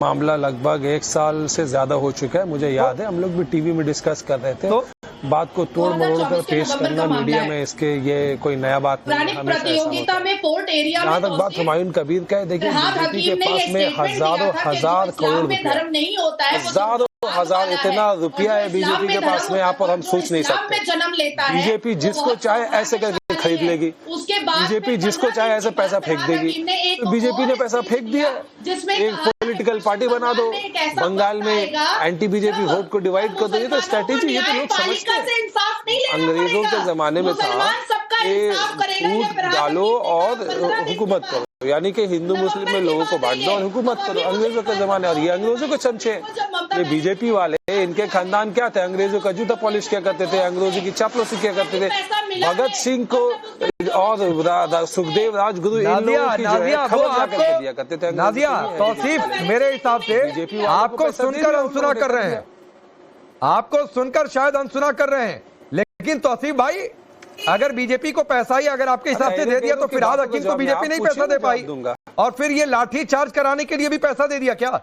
मामला लगभग 1 साल से ज्यादा हो चुका है। मुझे याद है हम लोग भी टीवी में डिस्कस कर रहे थे। तो बात को तोड़ मरोड़ कर पेश करना मीडिया में, इसके ये कोई नया बात नहीं है। प्रतियोगिता में पोर्ट एरिया जहाँ तक बात हुमायूं कबीर का है, देखिए बीजेपी के पास में हजारों हजार करोड़ रुपया, हजारों हजार इतना रुपया है बीजेपी के पास में, यहाँ पर हम सोच नहीं सकते। बीजेपी जिसको चाहे ऐसे करके खरीद लेगी, बीजेपी जिसको चाहे ऐसे पैसा फेंक देगी। तो बीजेपी ने पैसा फेंक दिया, एक पॉलिटिकल पार्टी बना दो, बंगाल में एंटी बीजेपी वोट को डिवाइड कर दो। ये तो स्ट्रेटेजी, ये तो लोग समझते हैं। अंग्रेजों के जमाने में था कि कूट डालो और हुकूमत करो, यानी कि हिंदू मुस्लिम में लोगों को बांट दो और हुकूमत करो। अंग्रेजों के जमाने, और ये अंग्रेजों के चमचे, ये बीजेपी वाले, इनके खानदान क्या थे? अंग्रेजों का जूता पॉलिश क्या करते थे, अंग्रेजों की चापलूसी क्या करते थे। भगत सिंह को और सुखदेव राजगुरु इन लोगों की जो है खबर जाकर दिया करते थे। नाजिया तौसीफ, मेरे हिसाब से आपको सुनकर अनसुना कर रहे हैं, आपको सुनकर शायद अनसुना कर रहे हैं, लेकिन तौसीफ भाई अगर बीजेपी को पैसा ही अगर आपके हिसाब से दे दिया तो फिरहाद हकीम को बीजेपी नहीं पैसा दे पाई, और फिर ये लाठी चार्ज कराने के लिए भी पैसा दे दिया क्या?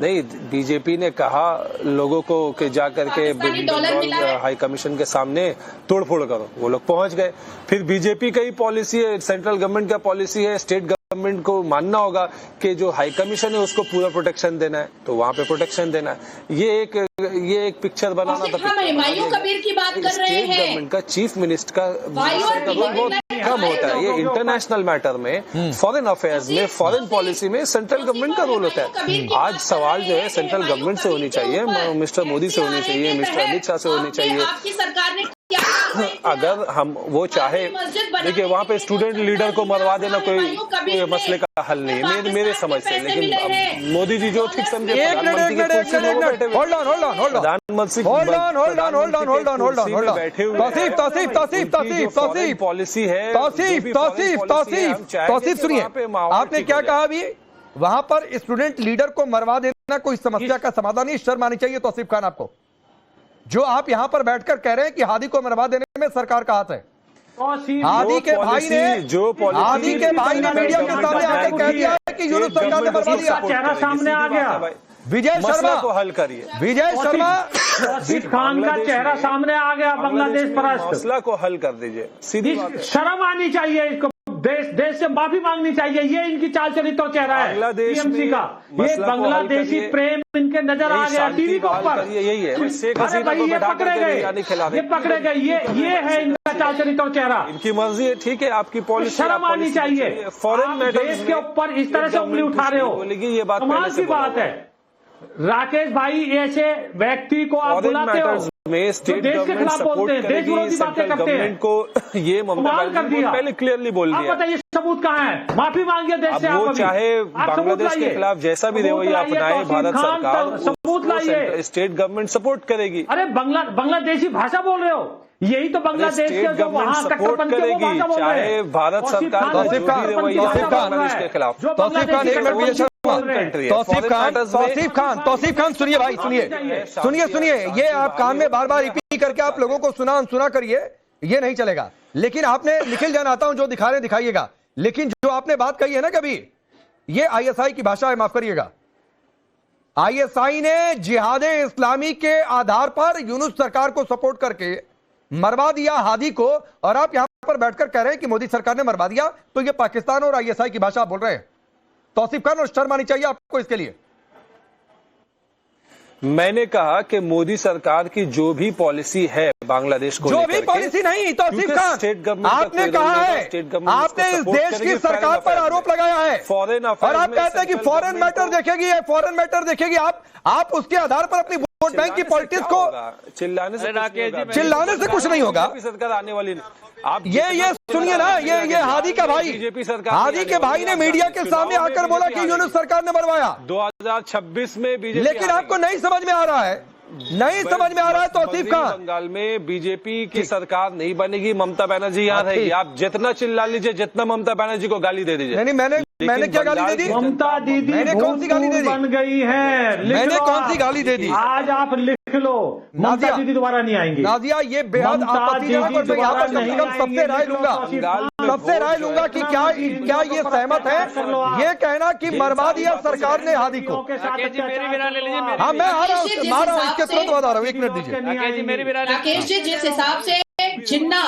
नहीं, बीजेपी ने कहा लोगों को कि जाकर के बंगाल हाई कमीशन के सामने तोड़फोड़ करो, वो लोग पहुंच गए। फिर बीजेपी का ही पॉलिसी है, सेंट्रल गवर्नमेंट का पॉलिसी है, स्टेट गवर्नमेंट को मानना होगा कि जो हाई कमीशन है उसको पूरा प्रोटेक्शन देना है, तो वहां पे प्रोटेक्शन देना है। ये एक पिक्चर बनाना था। हुमायूं कबीर की बात कर रहे हैं। स्टेट गवर्नमेंट का चीफ मिनिस्टर का रोल बहुत कम होता है। ये इंटरनेशनल मैटर में, फॉरेन अफेयर्स में, फॉरेन पॉलिसी में सेंट्रल गवर्नमेंट का रोल होता है। आज सवाल जो है सेंट्रल गवर्नमेंट से होनी चाहिए, मिस्टर मोदी से होनी चाहिए, मिस्टर अमित शाह से होनी चाहिए। आपकी सरकार ने अगर हम वो चाहे, देखिए वहाँ पे स्टूडेंट लीडर को मरवा देना कोई मसले का हल नहीं है मेरे समझ से, लेकिन मोदी जी जो ठीक समझे पॉलिसी है। तौसीफ सुनिए, आपने क्या कहा अभी? वहां पर स्टूडेंट लीडर को मरवा देना कोई समस्या का समाधान नहीं, शर्म आनी चाहिए तौसीफ खान आपको। जो आप यहां पर बैठकर कह रहे हैं कि हादी को मरवा देने में सरकार का हाथ है। हादी के भाई ने मीडिया के सामने आकर कह दिया है कि यूनुस सरकार ने मरवा दिया। चेहरा सामने आ गया। विजय शर्मा को हल करिए, विजय शर्मा आसिफ खान का चेहरा सामने आ गया। बांग्लादेश पर मसला को हल कर दीजिए, सीधी शर्म आनी चाहिए इसको, देश से माफी मांगनी चाहिए। ये इनकी चाल चरित और चेहरा है टीएमसी का। ये बांग्लादेशी प्रेम इनके नजर आ गया टीवी के ऊपर। यही है, ये पकड़े गए, ये है इनका चाल चरित और चेहरा। इनकी मर्जी है, ठीक है, आपकी पॉलिसी, शर्म आनी चाहिए। फॉरेन देश के ऊपर इस तरह से उंगली उठा रहे हो, ये बात कमाल की बात है। राकेश भाई, ऐसे व्यक्ति को आप बुलाते हो में स्टेट गवर्नमेंट सपोर्ट करेगी, सेंट्रल गवर्नमेंट को ये ममता बनर्जी ने पहले क्लियरली बोल दिया। बताइए सबूत कहाँ है? माफी मांगिए देश से। वो चाहे बांग्लादेश के खिलाफ जैसा भी रवैया अपनाए भारत सरकार, सबूत लाइए, स्टेट गवर्नमेंट सपोर्ट करेगी। अरे बांग्लादेशी भाषा बोल रहे हो, यही तो बांग्लादेश के जो वहाँ सपोर्ट करेगी, चाहे भारत सरकार तौसीफ खान एक मिनट, तौसीफ खान सुनिए भाई, सुनिए, ये आप कान में बार बार रिपीट करके आप लोगों को सुना करिए, ये नहीं चलेगा। लेकिन आपने निखिल जान आता हूं जो दिखा रहे दिखाइएगा, लेकिन जो आपने बात कही है ना कभी, ये आईएसआई की भाषा है, माफ करिएगा। आईएसआई ने जिहाद इस्लामी के आधार पर यूनुस सरकार को सपोर्ट करके मरवा दिया हादी को, और आप यहां पर बैठकर कह रहे हैं कि मोदी सरकार ने मरवा दिया। तो ये पाकिस्तान और आईएसआई की भाषा बोल रहे हैं तौसीफ खान, और शर्म आनी चाहिए आपको इसके लिए। मैंने कहा कि मोदी सरकार की जो भी पॉलिसी है बांग्लादेश को, जो भी पॉलिसी नहीं तौसीफ खान, आपने कहा है, आपने इस देश की सरकार पर आरोप लगाया है फॉरेन और आप कहते हैं कि फॉरेन मैटर देखेगी, फॉरेन मैटर देखेगी। आप उसके आधार पर अपनी वोट बैंक की पॉलिटिक्स को चिल्लाने से कुछ नहीं होगा। सरकार आने वाली नहीं। आप ये सुनिए ना, ये हादी का भाई, बीजेपी सरकार, हादी के भाई ने मीडिया के सामने आकर बोला कि यूनुस सरकार ने मरवाया 2026 में बीजेपी, लेकिन आपको नहीं समझ में आ रहा है, तौसीफ खान। बंगाल में बीजेपी की सरकार नहीं बनेगी, ममता बनर्जी यहाँ रहेगी। आप जितना चिल्ला लीजिए, जितना ममता बनर्जी को गाली दे दीजिए। नहीं, मैंने क्या गाली दे दी? ममता दीदी मैंने कौन सी गाली दे दी? बन गई है, मैंने कौन सी गाली दे दी? आज आप लिख लो, ममता दीदी दोबारा नहीं आएंगी। नाजिया, ये बेहद आपत्तिजनक, और मैं यहाँ पर सबसे राय लूंगा। सबसे राय लूंगा कि क्या ये सहमत है ये कहना कि मरवा दिया सरकार ने हादी को। हाँ, मैं आ रहा हूँ इसके तुरंत बाद आ रहा हूँ, 1 मिनट दीजिए। राकेश जी, जिस हिसाब से जिन्ना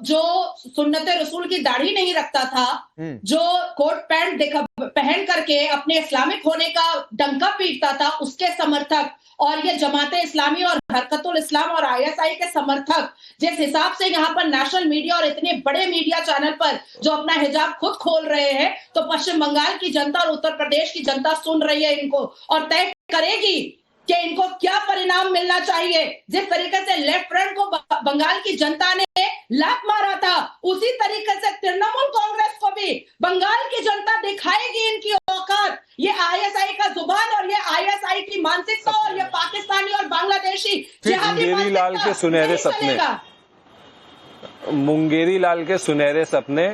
जो सुन्नते रसूल की दाढ़ी नहीं रखता था, जो कोट पैंट पहन करके अपने इस्लामिक होने का डंका पीटता था, उसके समर्थक, और ये जमाते इस्लामी और हरकतुल इस्लाम और ISI के समर्थक जिस हिसाब से यहाँ पर नेशनल मीडिया और इतने बड़े मीडिया चैनल पर जो अपना हिजाब खुद खोल रहे हैं, तो पश्चिम बंगाल की जनता और उत्तर प्रदेश की जनता सुन रही है इनको और तय करेगी कि इनको क्या परिणाम मिलना चाहिए। जिस तरीके से लेफ्ट फ्रंट को बंगाल की जनता ने लात मारा था, उसी तरीके से तृणमूल कांग्रेस को भी बंगाल की जनता दिखाएगी इनकी औकात। ये ISI का जुबान और ये ISI की मानसिकता और ये पाकिस्तानी और बांग्लादेशी मुंगेरी लाल के सुनहरे सपने, मुंगेरी लाल के सुनहरे सपने,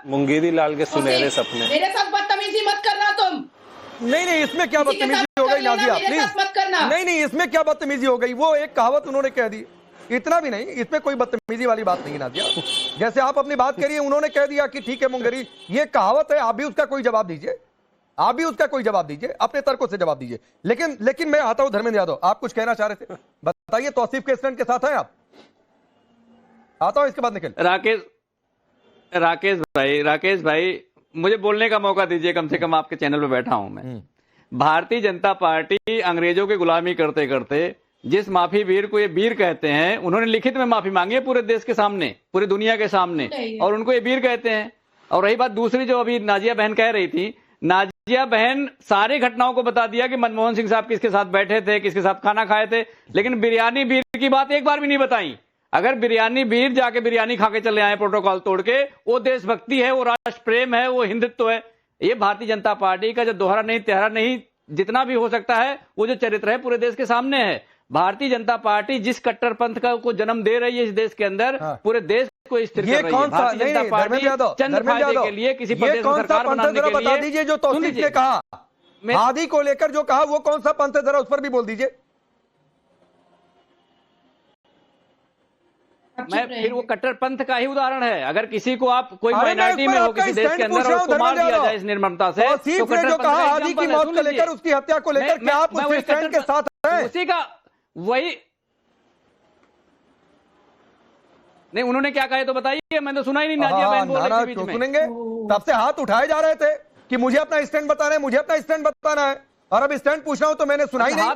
मुंगेरी लाल के सुनहरे सपने। मेरे साथ बदतमीजी मत करना तुम। नहीं, इसमें क्या बदतमीजी हो गई नाजिया, प्लीज। नहीं, इसमें क्या बदतमीजी हो गई, वो एक कहावत उन्होंने कह दी, इतना भी नहीं, इसमें कोई बदतमीजी वाली बात नहीं नाजिया। जैसे आप अपनी बात करिए, उन्होंने कह दिया कि ठीक है मुंगेरी, ये कहावत है, आप भी उसका कोई जवाब दीजिए, आप भी उसका कोई जवाब दीजिए, अपने तर्कों से जवाब दीजिए। लेकिन मैं आता हूं धर्मेंद्र यादव, आप कुछ कहना चाह रहे थे, बताइए। तौसीफ के स्टैंड के साथ हैं आप? आता हूं, इसके बाद निकल। राकेश भाई मुझे बोलने का मौका दीजिए, कम से कम आपके चैनल पे बैठा हूं मैं। भारतीय जनता पार्टी अंग्रेजों की गुलामी करते करते जिस माफी वीर को ये वीर कहते हैं, उन्होंने लिखित में माफी मांगी है पूरे देश के सामने, पूरी दुनिया के सामने, और उनको ये वीर कहते हैं। और रही बात दूसरी, जो अभी नाजिया बहन कह रही थी, नाजिया बहन सारी घटनाओं को बता दिया कि मनमोहन सिंह साहब किसके साथ बैठे थे, किसके साथ खाना खाए थे, लेकिन बिरयानी वीर की बात एक बार भी नहीं बताई। अगर बिरयानी वीर जाके बिरयानी खा के चले आए प्रोटोकॉल तोड़ के, वो देशभक्ति है, वो राष्ट्र प्रेम है, वो हिंदुत्व है। ये भारतीय जनता पार्टी का जो दोहरा नहीं तिहरा नहीं जितना भी हो सकता है, वो जो चरित्र है पूरे देश के सामने है। भारतीय जनता पार्टी जिस कट्टरपंथ का को जन्म दे रही है इस देश के अंदर, पूरे देश को स्थिर कर रही है। भारतीय जनता पार्टी चंद फायदे के लिए किसी प्रदेश में सरकार बनाने के लिए। बता दीजिए जो तौसीफ ने कहा, हादी को लेकर जो कहा, वो कौन सा पंथ है, जरा उस पर भी बोल दीजिए। फिर वो कट्टरपंथ का ही उदाहरण है। अगर किसी को आप कोई माइनॉरिटी में हो किसी देश के अंदर और उसको मार दिया जाए इस निर्ममता से, तो जो कहा हादी की मौत को लेकर, उसकी हत्या को लेकर, क्या आप उस स्टैंड के साथ हैं? उसी का वही नहीं, उन्होंने क्या कहा तो बताइए, मैंने तो सुना ही नहीं। नाजिया बहन बोल रही थी बीच में, सुनेंगे। तब से हाथ उठाए जा रहे थे कि मुझे अपना स्टैंड बताना है, मुझे अपना स्टैंड बताना है, और अब स्टैंड पूछ रहा हूं तो मैंने सुना ही नहीं।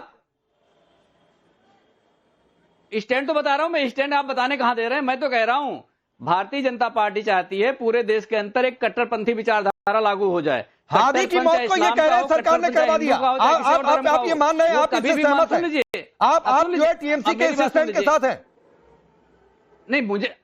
स्टैंड तो बता रहा हूं मैं, स्टैंड आप बताने कहां दे रहे हैं। मैं तो कह रहा हूं भारतीय जनता पार्टी चाहती है पूरे देश के अंदर एक कट्टरपंथी विचारधारा लागू हो जाए। हादी की मौत को ये कह रहे हैं सरकार ने करवा दिया। आप ये मान रहे हैं, आप इससे सहमत हैं? आप जो है TMC के स्टैंड के साथ हैं? नहीं, मुझे